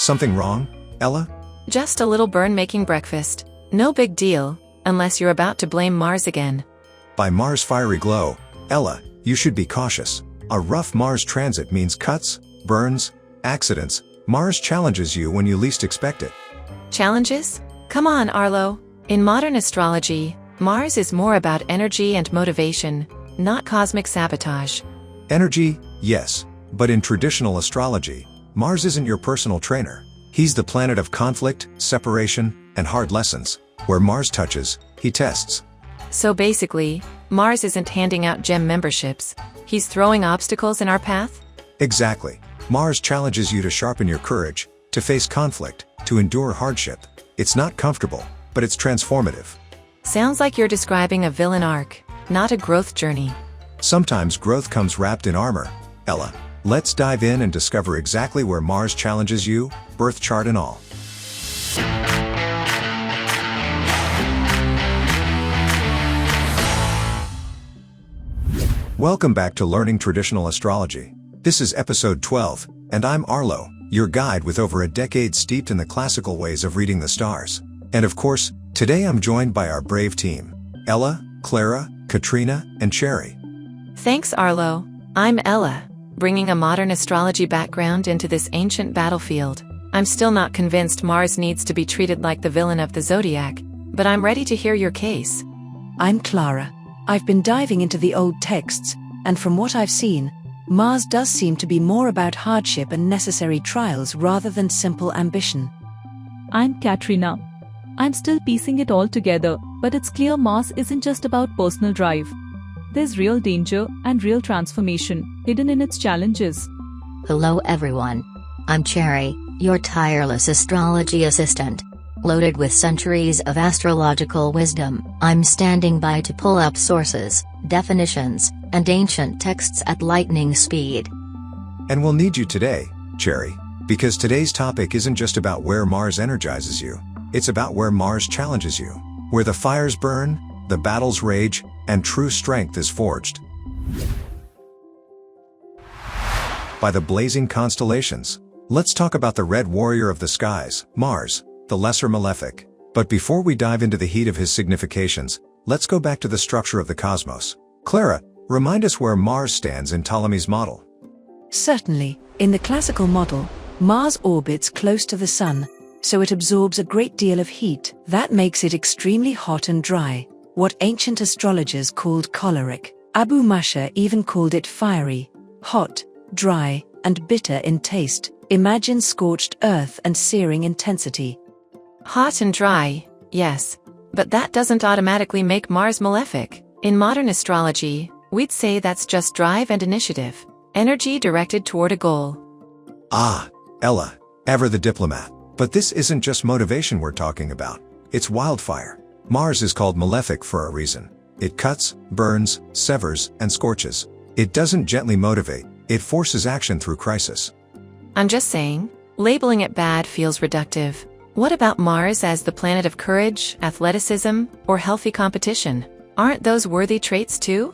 Something wrong, Ella? Just a little burn making breakfast. No big deal, unless you're about to blame Mars again. By Mars' fiery glow, Ella, you should be cautious. A rough Mars transit means cuts, burns, accidents. Mars challenges you when you least expect it. Challenges? Come on, Arlo. In modern astrology, Mars is more about energy and motivation, not cosmic sabotage. Energy, yes, but in traditional astrology, Mars isn't your personal trainer. He's the planet of conflict, separation, and hard lessons. Where Mars touches, he tests. So basically, Mars isn't handing out gem memberships. He's throwing obstacles in our path? Exactly. Mars challenges you to sharpen your courage, to face conflict, to endure hardship. It's not comfortable, but it's transformative. Sounds like you're describing a villain arc, not a growth journey. Sometimes growth comes wrapped in armor. Ella, let's dive in and discover exactly where Mars challenges you, birth chart and all. Welcome back to Learning Traditional Astrology. This is episode 12, and I'm Arlo, your guide with over a decade steeped in the classical ways of reading the stars. And of course, today I'm joined by our brave team, Ella, Clara, Katrina, and Cherry. Thanks, Arlo. I'm Ella, bringing a modern astrology background into this ancient battlefield. I'm still not convinced Mars needs to be treated like the villain of the zodiac, but I'm ready to hear your case. I'm Clara. I've been diving into the old texts, and from what I've seen, Mars does seem to be more about hardship and necessary trials rather than simple ambition. I'm Katrina. I'm still piecing it all together, but it's clear Mars isn't just about personal drive. There's real danger and real transformation hidden in its challenges. Hello everyone. I'm Cherry, your tireless astrology assistant. Loaded with centuries of astrological wisdom, I'm standing by to pull up sources, definitions, and ancient texts at lightning speed. And we'll need you today, Cherry, because today's topic isn't just about where Mars energizes you, it's about where Mars challenges you, where the fires burn, the battles rage, and true strength is forged. By the blazing constellations, let's talk about the red warrior of the skies, Mars, the lesser Malefic. But before we dive into the heat of his significations, let's go back to the structure of the cosmos. Clara, remind us where Mars stands in Ptolemy's model. Certainly, in the classical model, Mars orbits close to the Sun, so it absorbs a great deal of heat. That makes it extremely hot and dry, what ancient astrologers called choleric. Abu Masha even called it fiery, hot, dry, and bitter in taste. Imagine scorched earth and searing intensity. Hot and dry, yes. But that doesn't automatically make Mars malefic. In modern astrology, we'd say that's just drive and initiative. Energy directed toward a goal. Ah, Ella, ever the diplomat. But this isn't just motivation we're talking about. It's wildfire. Mars is called malefic for a reason. It cuts, burns, severs, and scorches. It doesn't gently motivate, it forces action through crisis. I'm just saying, labeling it bad feels reductive. What about Mars as the planet of courage, athleticism, or healthy competition? Aren't those worthy traits too?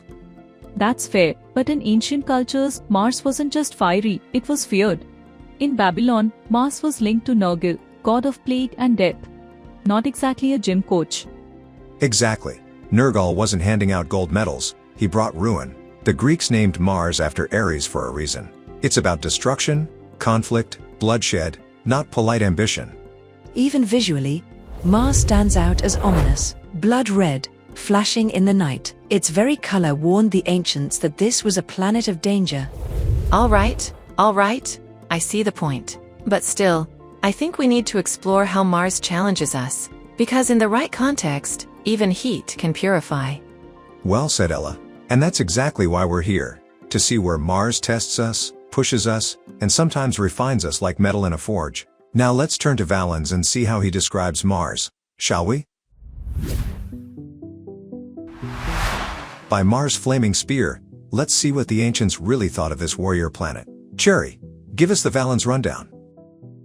That's fair, but in ancient cultures, Mars wasn't just fiery, it was feared. In Babylon, Mars was linked to Nergal, god of plague and death. Not exactly a gym coach. Exactly. Nergal wasn't handing out gold medals, he brought ruin. The Greeks named Mars after Ares for a reason. It's about destruction, conflict, bloodshed, not polite ambition. Even visually, Mars stands out as ominous, blood red, flashing in the night. Its very color warned the ancients that this was a planet of danger. All right, I see the point. But still, I think we need to explore how Mars challenges us. Because in the right context, even heat can purify. Well said, Ella. And that's exactly why we're here. To see where Mars tests us, pushes us, and sometimes refines us like metal in a forge. Now let's turn to Valens and see how he describes Mars, shall we? By Mars' flaming spear, let's see what the ancients really thought of this warrior planet. Cherry, give us the Valens rundown.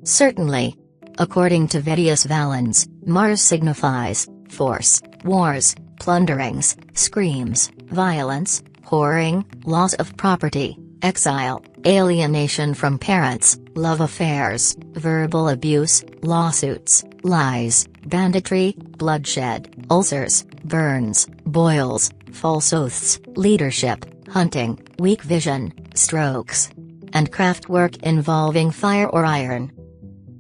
Certainly. According to Vedius Valens, Mars signifies force, wars, plunderings, screams, violence, whoring, loss of property, exile, alienation from parents, love affairs, verbal abuse, lawsuits, lies, banditry, bloodshed, ulcers, burns, boils, false oaths, leadership, hunting, weak vision, strokes, and craft work involving fire or iron.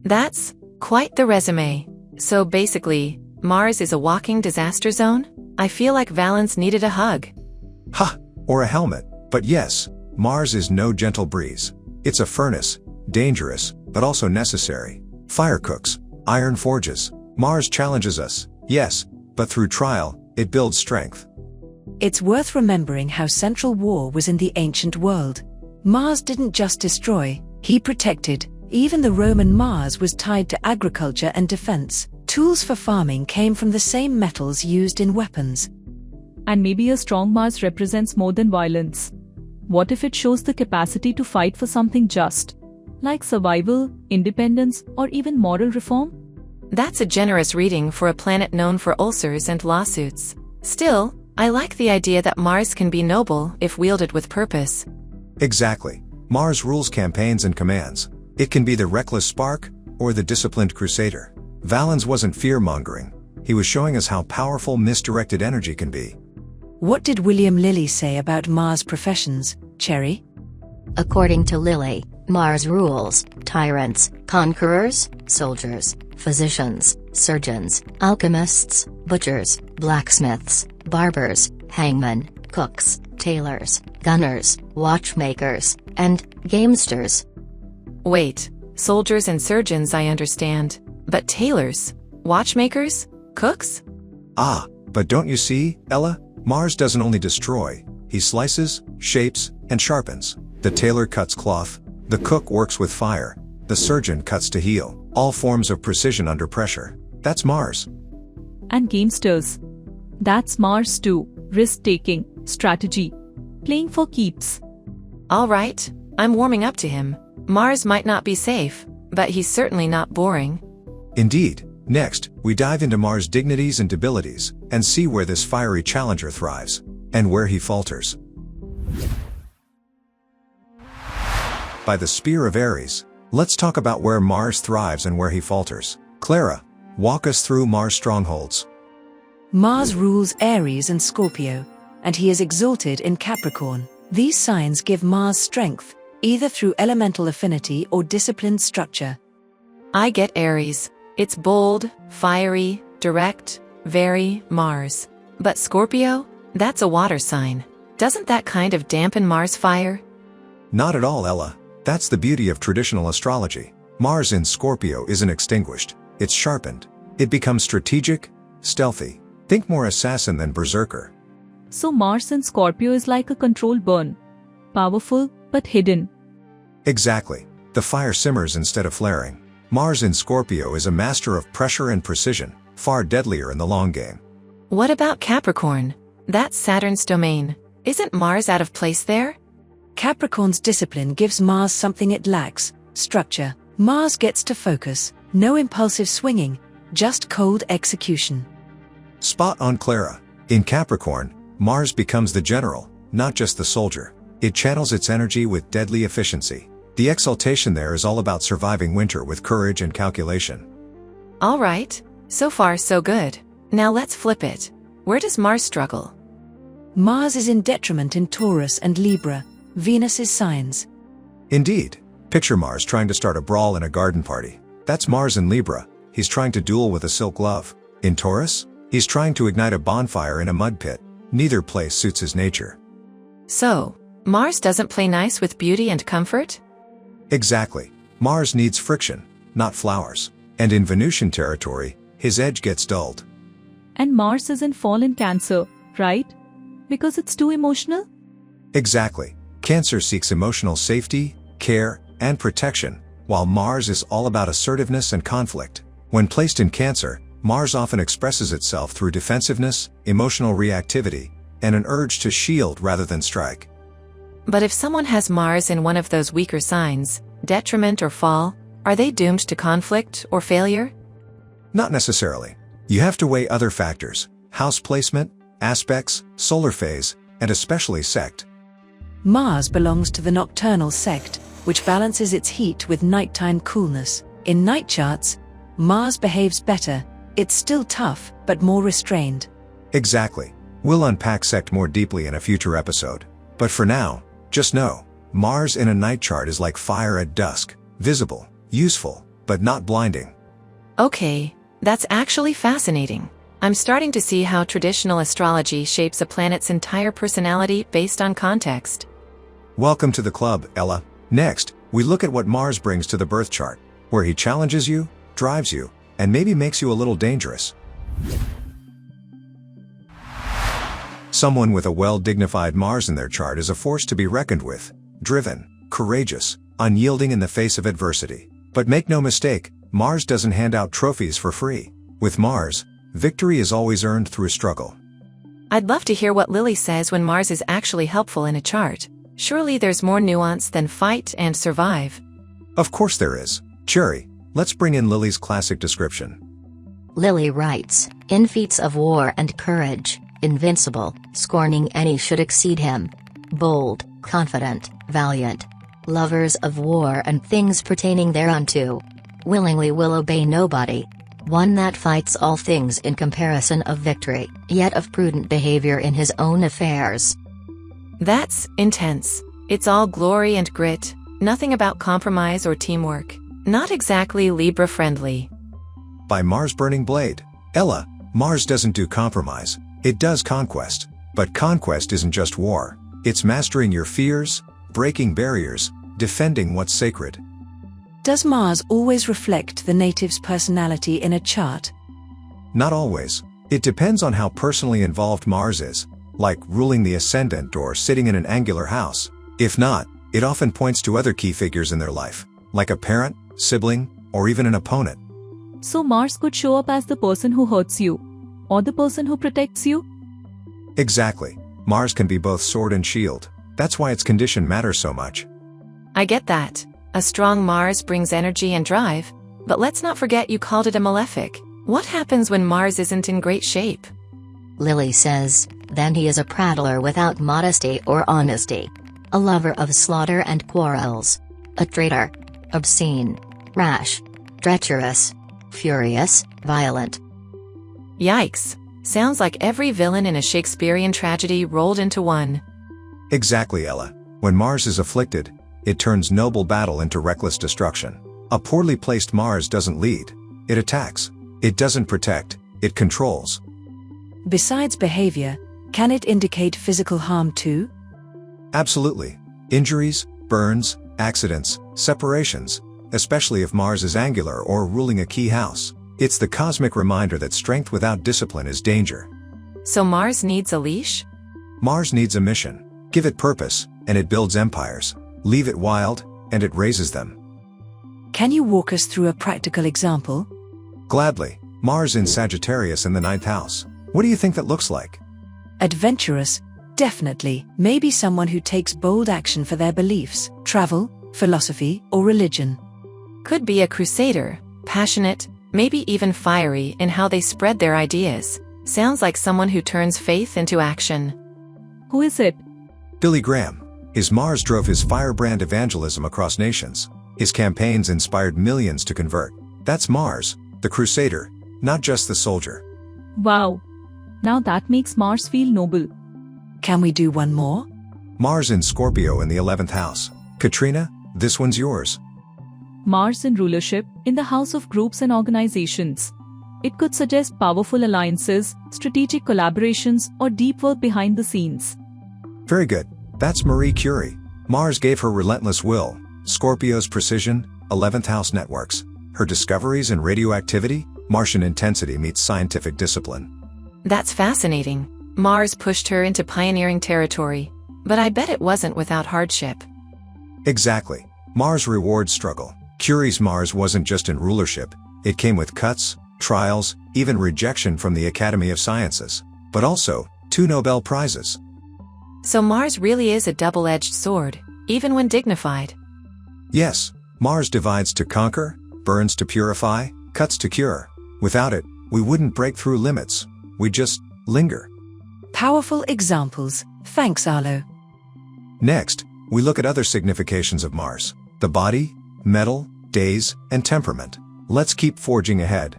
That's quite the resume. So basically, Mars is a walking disaster zone? I feel like Valens needed a hug. Ha! Or a helmet. But yes, Mars is no gentle breeze. It's a furnace, dangerous, but also necessary. Fire cooks, iron forges. Mars challenges us, yes, but through trial, it builds strength. It's worth remembering how central war was in the ancient world. Mars didn't just destroy, he protected. Even the Roman Mars was tied to agriculture and defense. Tools for farming came from the same metals used in weapons. And maybe a strong Mars represents more than violence. What if it shows the capacity to fight for something just, like survival, independence, or even moral reform? That's a generous reading for a planet known for ulcers and lawsuits. Still, I like the idea that Mars can be noble if wielded with purpose. Exactly. Mars rules campaigns and commands. It can be the reckless spark, or the disciplined crusader. Valens wasn't fear-mongering. He was showing us how powerful misdirected energy can be. What did William Lilly say about Mars' professions, Cherry? According to Lilly, Mars rules tyrants, conquerors, soldiers, physicians, surgeons, alchemists, butchers, blacksmiths, barbers, hangmen, cooks, tailors, gunners, watchmakers, and gamesters. Wait, soldiers and surgeons I understand, but tailors, watchmakers, cooks? Ah, but don't you see, Ella? Mars doesn't only destroy, he slices, shapes, and sharpens. The tailor cuts cloth, the cook works with fire, the surgeon cuts to heal, all forms of precision under pressure. That's Mars. And gamesters. That's Mars too. Risk-taking, strategy, playing for keeps. All right, I'm warming up to him. Mars might not be safe, but he's certainly not boring. Indeed. Next, we dive into Mars' dignities and debilities, and see where this fiery challenger thrives, and where he falters. By the spear of Aries, let's talk about where Mars thrives and where he falters. Clara, walk us through Mars' strongholds. Mars rules Aries and Scorpio, and he is exalted in Capricorn. These signs give Mars strength, either through elemental affinity or disciplined structure. I get Aries. It's bold, fiery, direct, very Mars. But Scorpio? That's a water sign. Doesn't that kind of dampen Mars' fire? Not at all, Ella. That's the beauty of traditional astrology. Mars in Scorpio isn't extinguished, it's sharpened. It becomes strategic, stealthy. Think more assassin than berserker. So Mars in Scorpio is like a controlled burn. Powerful, but hidden. Exactly. The fire simmers instead of flaring. Mars in Scorpio is a master of pressure and precision, far deadlier in the long game. What about Capricorn? That's Saturn's domain. Isn't Mars out of place there? Capricorn's discipline gives Mars something it lacks, structure. Mars gets to focus, no impulsive swinging, just cold execution. Spot on, Clara. In Capricorn, Mars becomes the general, not just the soldier. It channels its energy with deadly efficiency. The exaltation there is all about surviving winter with courage and calculation. All right, so far so good. Now let's flip it. Where does Mars struggle? Mars is in detriment in Taurus and Libra, Venus's signs. Indeed. Picture Mars trying to start a brawl in a garden party. That's Mars in Libra. He's trying to duel with a silk glove. In Taurus, he's trying to ignite a bonfire in a mud pit. Neither place suits his nature. So, Mars doesn't play nice with beauty and comfort? Exactly. Mars needs friction, not flowers. And in Venusian territory, his edge gets dulled. And Mars is in fall in Cancer, right? Because it's too emotional? Exactly. Cancer seeks emotional safety, care, and protection, while Mars is all about assertiveness and conflict. When placed in Cancer, Mars often expresses itself through defensiveness, emotional reactivity, and an urge to shield rather than strike. But if someone has Mars in one of those weaker signs, detriment or fall, are they doomed to conflict or failure? Not necessarily. You have to weigh other factors: house placement, aspects, solar phase, and especially sect. Mars belongs to the nocturnal sect, which balances its heat with nighttime coolness. In night charts, Mars behaves better. It's still tough, but more restrained. Exactly. We'll unpack sect more deeply in a future episode. But for now, just know, Mars in a night chart is like fire at dusk, visible, useful, but not blinding. Okay, that's actually fascinating. I'm starting to see how traditional astrology shapes a planet's entire personality based on context. Welcome to the club, Ella. Next, we look at what Mars brings to the birth chart, where he challenges you, drives you, and maybe makes you a little dangerous. Someone with a well-dignified Mars in their chart is a force to be reckoned with, driven, courageous, unyielding in the face of adversity. But make no mistake, Mars doesn't hand out trophies for free. With Mars, victory is always earned through struggle. I'd love to hear what Lily says when Mars is actually helpful in a chart. Surely there's more nuance than fight and survive. Of course there is. Cherry, let's bring in Lily's classic description. Lily writes, in feats of war and courage, invincible, scorning any should exceed him. Bold, confident, valiant. Lovers of war and things pertaining thereunto. Willingly will obey nobody. One that fights all things in comparison of victory, yet of prudent behavior in his own affairs. That's intense. It's all glory and grit, nothing about compromise or teamwork. Not exactly Libra-friendly. By Mars Burning Blade. Ella, Mars doesn't do compromise, it does conquest. But conquest isn't just war. It's mastering your fears, breaking barriers, defending what's sacred. Does Mars always reflect the native's personality in a chart? Not always. It depends on how personally involved Mars is, like ruling the ascendant or sitting in an angular house. If not, it often points to other key figures in their life, like a parent, sibling, or even an opponent. So Mars could show up as the person who hurts you, or the person who protects you? Exactly. Mars can be both sword and shield. That's why its condition matters so much. I get that. A strong Mars brings energy and drive, but let's not forget you called it a malefic. What happens when Mars isn't in great shape? Lily says, then he is a prattler without modesty or honesty. A lover of slaughter and quarrels. A traitor. Obscene. Rash. Treacherous. Furious, violent. Yikes. Sounds like every villain in a Shakespearean tragedy rolled into one. Exactly, Ella. When Mars is afflicted, it turns noble battle into reckless destruction. A poorly placed Mars doesn't lead. It attacks. It doesn't protect. It controls. Besides behavior, can it indicate physical harm too? Absolutely. Injuries, burns, accidents, separations, especially if Mars is angular or ruling a key house. It's the cosmic reminder that strength without discipline is danger. So Mars needs a leash? Mars needs a mission. Give it purpose, and it builds empires. Leave it wild, and it raises them. Can you walk us through a practical example? Gladly. Mars in Sagittarius in the 9th house. What do you think that looks like? Adventurous, definitely. Maybe someone who takes bold action for their beliefs, travel, philosophy, or religion. Could be a crusader, passionate, maybe even fiery in how they spread their ideas. Sounds like someone who turns faith into action. Who is it? Billy Graham. His Mars drove his firebrand evangelism across nations. His campaigns inspired millions to convert. That's Mars, the crusader, not just the soldier. Wow. Now that makes Mars feel noble. Can we do one more? Mars in Scorpio in the 11th house. Katrina, this one's yours. Mars in rulership, in the house of groups and organizations. It could suggest powerful alliances, strategic collaborations, or deep work behind the scenes. Very good. That's Marie Curie. Mars gave her relentless will, Scorpio's precision, 11th house networks. Her discoveries in radioactivity, Martian intensity meets scientific discipline. That's fascinating. Mars pushed her into pioneering territory, but I bet it wasn't without hardship. Exactly. Mars rewards struggle. Curie's Mars wasn't just in rulership, it came with cuts, trials, even rejection from the Academy of Sciences. But also, 2 Nobel Prizes. So Mars really is a double-edged sword, even when dignified. Yes, Mars divides to conquer, burns to purify, cuts to cure. Without it, we wouldn't break through limits. We'd just linger. Powerful examples. Thanks, Arlo. Next, we look at other significations of Mars: the body, metal, days, and temperament. Let's keep forging ahead.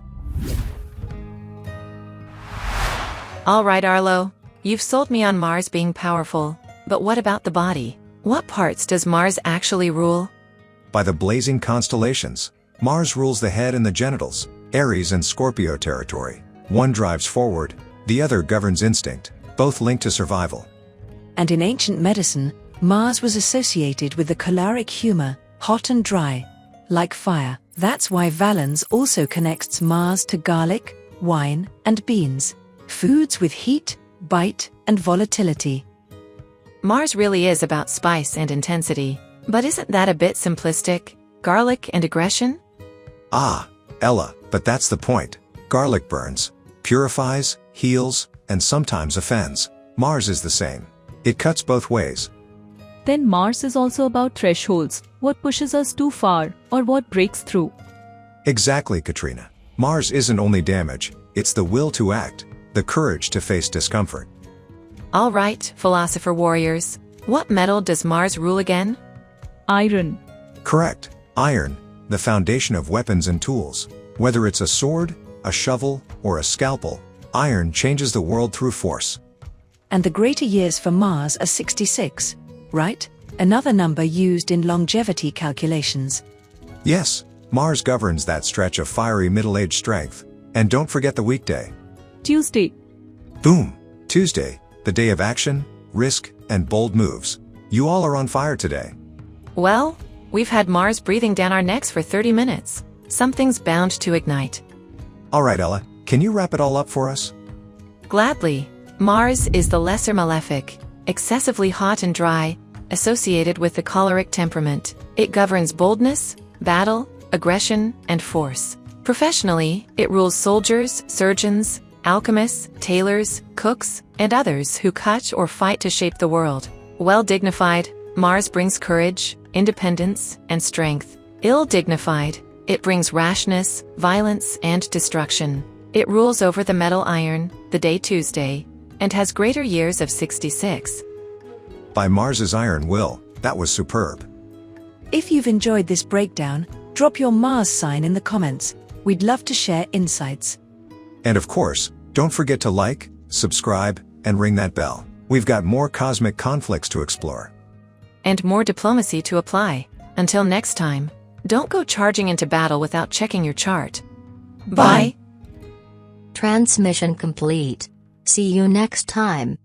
Alright Arlo, you've sold me on Mars being powerful, but what about the body? What parts does Mars actually rule? By the blazing constellations, Mars rules the head and the genitals, Aries and Scorpio territory. One drives forward, the other governs instinct, both linked to survival. And in ancient medicine, Mars was associated with the choleric humor, hot and dry, like fire. That's why Valens also connects Mars to garlic, wine, and beans, foods with heat, bite, and volatility. Mars really is about spice and intensity, but isn't that a bit simplistic? Garlic and aggression? Ah, Ella, but that's the point. Garlic burns, purifies, heals, and sometimes offends. Mars is the same. It cuts both ways. Then Mars is also about thresholds, what pushes us too far, or what breaks through. Exactly, Katrina. Mars isn't only damage, it's the will to act, the courage to face discomfort. Alright, philosopher warriors. What metal does Mars rule again? Iron. Correct. Iron, the foundation of weapons and tools. Whether it's a sword, a shovel, or a scalpel, iron changes the world through force. And the greater years for Mars are 66, right? Another number used in longevity calculations. Yes, Mars governs that stretch of fiery middle-aged strength. And don't forget the weekday. Tuesday. Boom! Tuesday, the day of action, risk, and bold moves. You all are on fire today. Well, we've had Mars breathing down our necks for 30 minutes. Something's bound to ignite. Alright Ella, can you wrap it all up for us? Gladly. Mars is the lesser malefic, excessively hot and dry, associated with the choleric temperament. It governs boldness, battle, aggression, and force. Professionally, it rules soldiers, surgeons, alchemists, tailors, cooks, and others who cut or fight to shape the world. Well dignified, Mars brings courage, independence, and strength. Ill dignified, it brings rashness, violence, and destruction. It rules over the metal iron, the day Tuesday, and has greater years of 66. By Mars's iron will, that was superb. If you've enjoyed this breakdown, drop your Mars sign in the comments. We'd love to share insights. And of course, don't forget to like, subscribe, and ring that bell. We've got more cosmic conflicts to explore. And more diplomacy to apply. Until next time, don't go charging into battle without checking your chart. Bye. Transmission complete. See you next time.